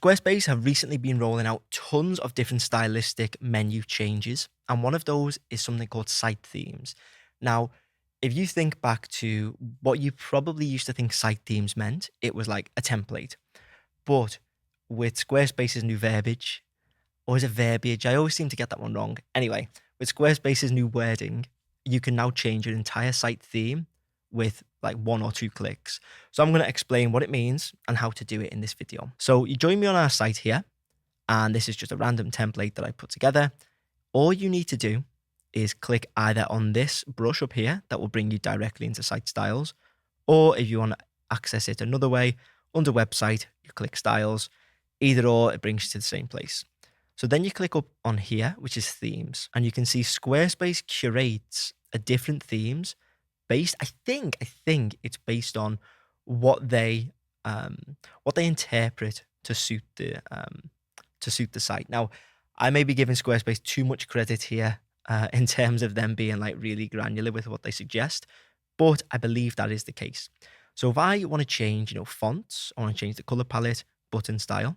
Squarespace have recently been rolling out tons of different stylistic menu changes, and one of those is something called site themes. Now, if you think back to what you probably used to think site themes meant, it was like a template. But with Squarespace's new verbiage, or is it verbiage? I always seem to get that one wrong. Anyway, with Squarespace's new wording, you can now change your entire site theme with like one or two clicks. So I'm going to explain what it means and how to do it in this video. So you join me on our site here, and this is just a random template that I put together. All you need to do is click either on this brush up here that will bring you directly into site styles, or if you want to access it another way, under website, you click styles. Either or, it brings you to the same place. So then you click up on here, which is themes, and you can see Squarespace curates a different themes based. I think it's based on what they interpret to suit the site. Now, I may be giving Squarespace too much credit here in terms of them being like really granular with what they suggest, but I believe that is the case. So if I want to change, fonts, I want to change the color palette, button style,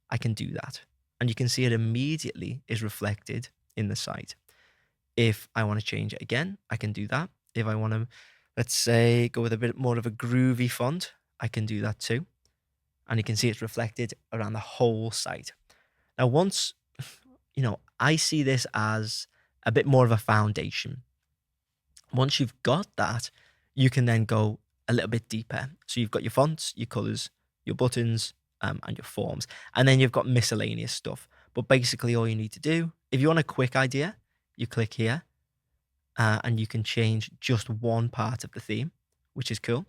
I can do that. And you can see it immediately is reflected in the site. If I want to change it again, I can do that. If I want to, let's say, go with a bit more of a groovy font, I can do that too. And you can see it's reflected around the whole site. Now, once, I see this as a bit more of a foundation. Once you've got that, you can then go a little bit deeper. So you've got your fonts, your colors, your buttons, and your forms. And then you've got miscellaneous stuff. But basically all you need to do, if you want a quick idea, you click here and you can change just one part of the theme, which is cool.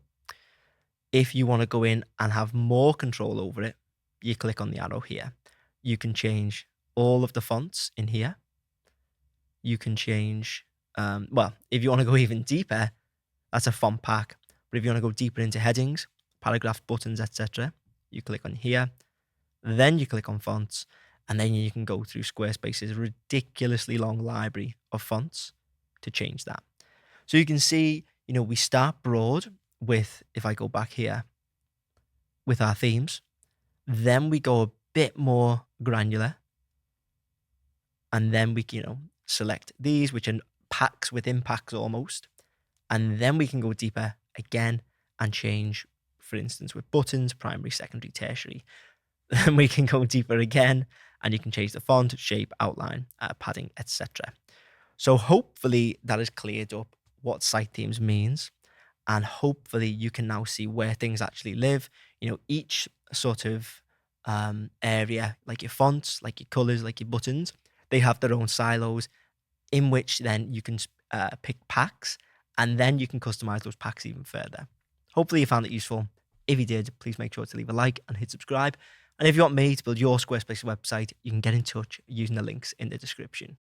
If you want to go in and have more control over it, you click on the arrow here. You can change all of the fonts in here. You can change, if you want to go even deeper, that's a font pack. But if you want to go deeper into headings, paragraphs, buttons, etc., you click on here, then you click on fonts, and then you can go through Squarespace's ridiculously long library of fonts to change that. So you can see, we start broad with, if I go back here, with our themes, then we go a bit more granular, and then we, select these, which are packs within packs almost, and then we can go deeper again and change, for instance, with buttons, primary, secondary, tertiary. Then we can go deeper again, and you can change the font, shape, outline, padding, etc. So hopefully that has cleared up what site themes means, and hopefully you can now see where things actually live. Each sort of area, like your fonts, like your colors, like your buttons, they have their own silos in which then you can pick packs, and then you can customize those packs even further. Hopefully you found it useful. If you did, please make sure to leave a like and hit subscribe. And if you want me to build your Squarespace website, you can get in touch using the links in the description.